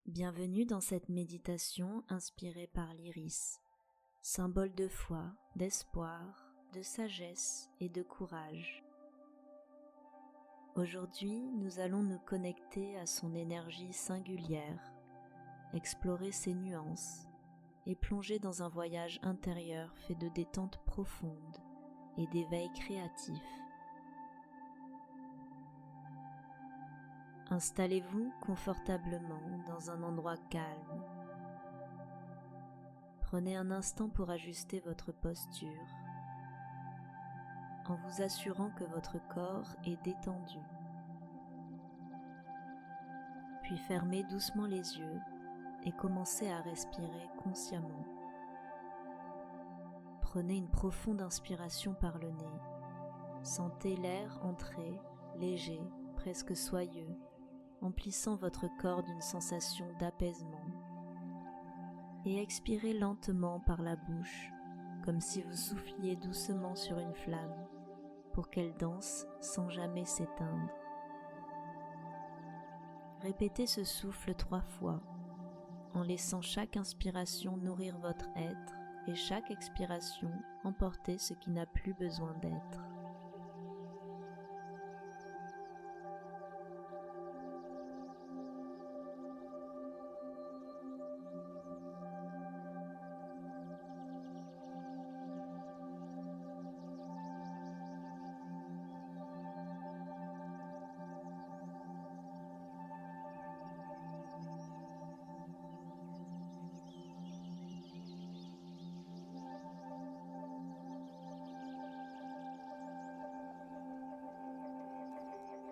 Bienvenue dans cette méditation inspirée par l'iris, symbole de foi, d'espoir, de sagesse et de courage. Aujourd'hui, nous allons nous connecter à son énergie singulière, explorer ses nuances et plonger dans un voyage intérieur fait de détente profonde et d'éveil créatif. Installez-vous confortablement dans un endroit calme. Prenez un instant pour ajuster votre posture, en vous assurant que votre corps est détendu. Puis fermez doucement les yeux et commencez à respirer consciemment. Prenez une profonde inspiration par le nez. Sentez l'air entrer, léger, presque soyeux, emplissant votre corps d'une sensation d'apaisement. Et expirez lentement par la bouche, comme si vous souffliez doucement sur une flamme, pour qu'elle danse sans jamais s'éteindre. Répétez ce souffle 3 fois, en laissant chaque inspiration nourrir votre être et chaque expiration emporter ce qui n'a plus besoin d'être.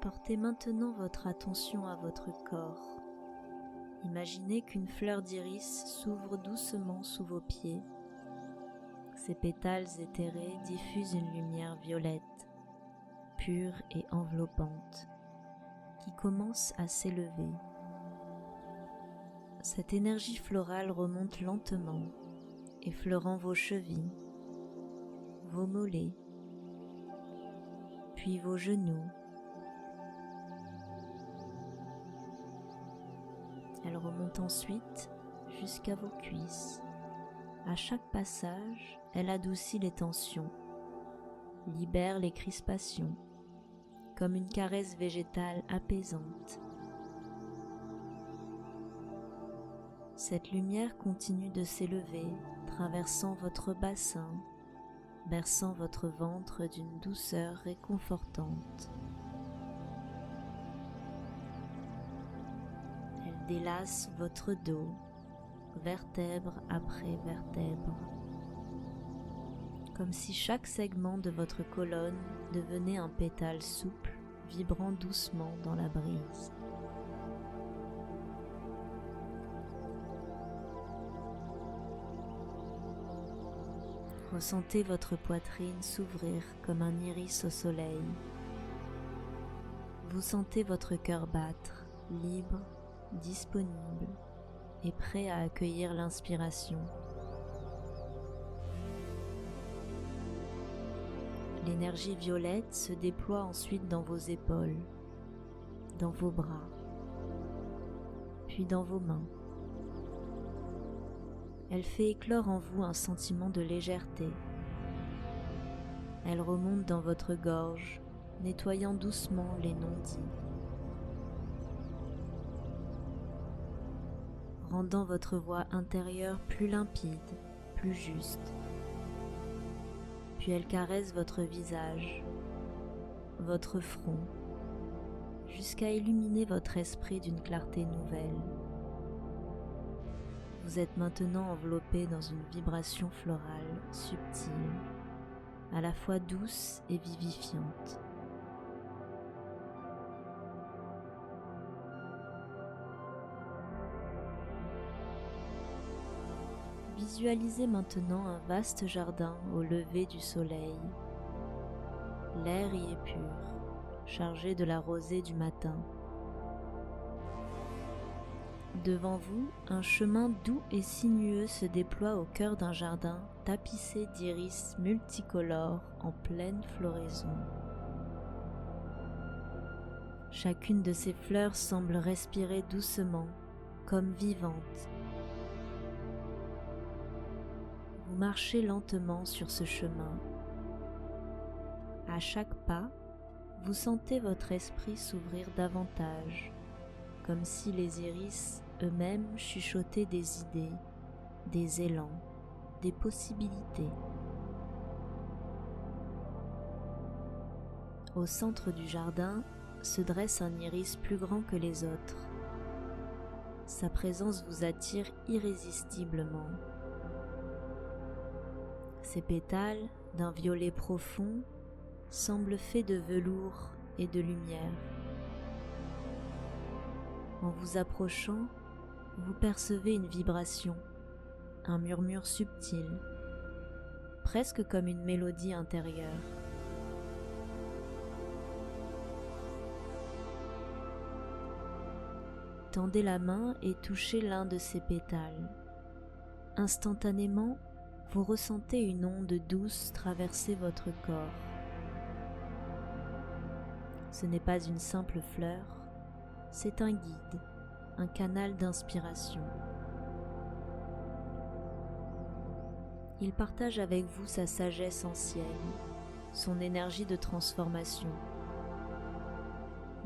Portez maintenant votre attention à votre corps. Imaginez qu'une fleur d'iris s'ouvre doucement sous vos pieds. Ses pétales éthérés diffusent une lumière violette, pure et enveloppante, qui commence à s'élever. Cette énergie florale remonte lentement, effleurant vos chevilles, vos mollets, puis vos genoux. Elle remonte ensuite jusqu'à vos cuisses. À chaque passage, elle adoucit les tensions, libère les crispations, comme une caresse végétale apaisante. Cette lumière continue de s'élever, traversant votre bassin, berçant votre ventre d'une douceur réconfortante. Délasse votre dos, vertèbre après vertèbre, comme si chaque segment de votre colonne devenait un pétale souple, vibrant doucement dans la brise. Ressentez votre poitrine s'ouvrir comme un iris au soleil. Vous sentez votre cœur battre, libre, disponible et prêt à accueillir l'inspiration. L'énergie violette se déploie ensuite dans vos épaules, dans vos bras, puis dans vos mains. Elle fait éclore en vous un sentiment de légèreté. Elle remonte dans votre gorge, nettoyant doucement les non-dits, rendant votre voix intérieure plus limpide, plus juste. Puis elle caresse votre visage, votre front, jusqu'à illuminer votre esprit d'une clarté nouvelle. Vous êtes maintenant enveloppé dans une vibration florale subtile, à la fois douce et vivifiante. Visualisez maintenant un vaste jardin au lever du soleil. L'air y est pur, chargé de la rosée du matin. Devant vous, un chemin doux et sinueux se déploie au cœur d'un jardin tapissé d'iris multicolores en pleine floraison. Chacune de ces fleurs semble respirer doucement, comme vivante. Vous marchez lentement sur ce chemin. À chaque pas, vous sentez votre esprit s'ouvrir davantage, comme si les iris eux-mêmes chuchotaient des idées, des élans, des possibilités. Au centre du jardin se dresse un iris plus grand que les autres. Sa présence vous attire irrésistiblement. Ses pétales, d'un violet profond, semblent faits de velours et de lumière. En vous approchant, vous percevez une vibration, un murmure subtil, presque comme une mélodie intérieure. Tendez la main et touchez l'un de ses pétales. Instantanément, vous ressentez une onde douce traverser votre corps. Ce n'est pas une simple fleur, c'est un guide, un canal d'inspiration. Il partage avec vous sa sagesse ancienne, son énergie de transformation.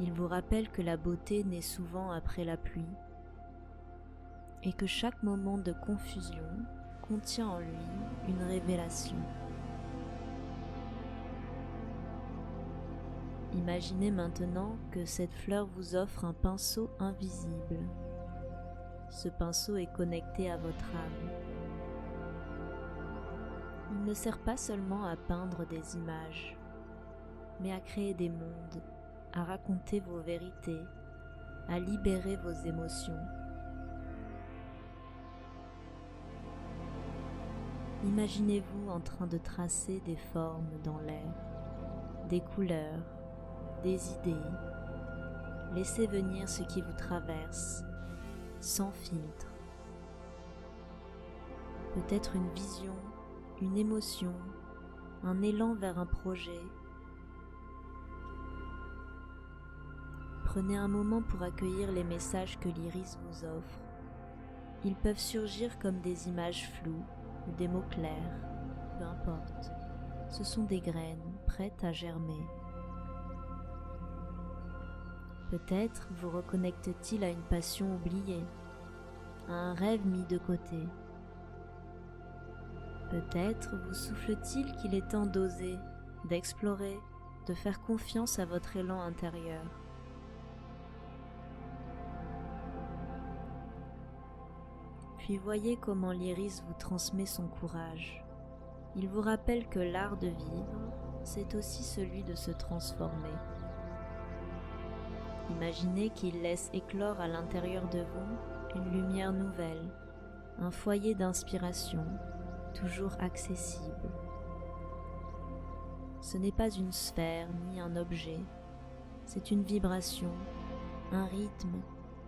Il vous rappelle que la beauté naît souvent après la pluie et que chaque moment de confusion contient en lui une révélation. Imaginez maintenant que cette fleur vous offre un pinceau invisible. Ce pinceau est connecté à votre âme. Il ne sert pas seulement à peindre des images, mais à créer des mondes, à raconter vos vérités, à libérer vos émotions. Imaginez-vous en train de tracer des formes dans l'air, des couleurs, des idées. Laissez venir ce qui vous traverse, sans filtre. Peut-être une vision, une émotion, un élan vers un projet. Prenez un moment pour accueillir les messages que l'iris vous offre. Ils peuvent surgir comme des images floues ou des mots clairs, peu importe. Ce sont des graines prêtes à germer. Peut-être vous reconnecte-t-il à une passion oubliée, à un rêve mis de côté. Peut-être vous souffle-t-il qu'il est temps d'oser, d'explorer, de faire confiance à votre élan intérieur. Puis voyez comment l'iris vous transmet son courage. Il vous rappelle que l'art de vivre, c'est aussi celui de se transformer. Imaginez qu'il laisse éclore à l'intérieur de vous une lumière nouvelle, un foyer d'inspiration, toujours accessible. Ce n'est pas une sphère ni un objet, c'est une vibration, un rythme,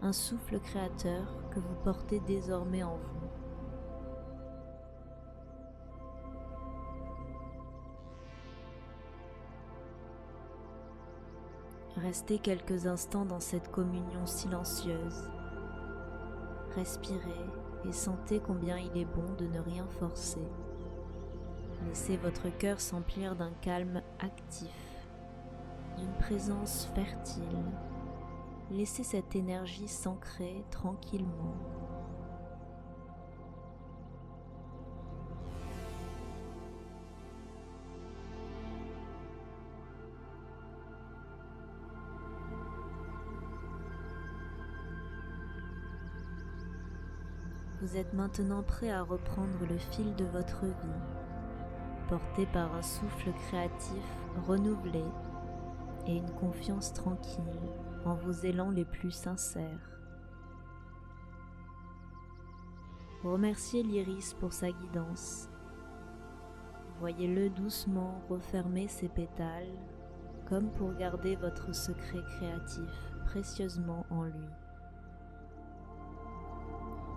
un souffle créateur que vous portez désormais en vous. Restez quelques instants dans cette communion silencieuse. Respirez et sentez combien il est bon de ne rien forcer. Laissez votre cœur s'emplir d'un calme actif, d'une présence fertile. Laissez cette énergie s'ancrer tranquillement. Vous êtes maintenant prêt à reprendre le fil de votre vie, porté par un souffle créatif renouvelé et une confiance tranquille en vos élans les plus sincères. Remerciez l'iris pour sa guidance. Voyez-le doucement refermer ses pétales, comme pour garder votre secret créatif précieusement en lui.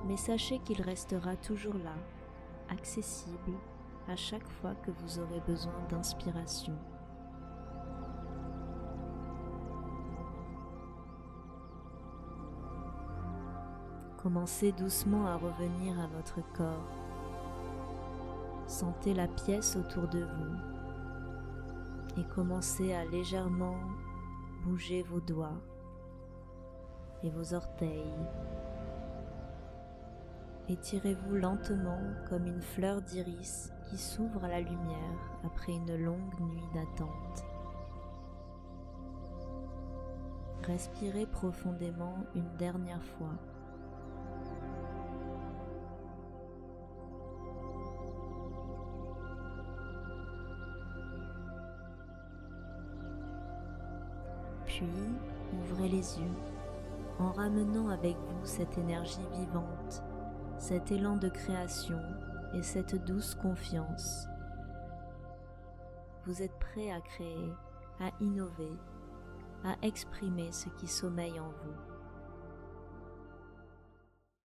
Mais sachez qu'il restera toujours là, accessible à chaque fois que vous aurez besoin d'inspiration. Commencez doucement à revenir à votre corps. Sentez la pièce autour de vous et commencez à légèrement bouger vos doigts et vos orteils. Étirez-vous lentement comme une fleur d'iris qui s'ouvre à la lumière après une longue nuit d'attente. Respirez profondément une dernière fois. Puis, ouvrez les yeux en ramenant avec vous cette énergie vivante, cet élan de création et cette douce confiance. Vous êtes prêt à créer, à innover, à exprimer ce qui sommeille en vous.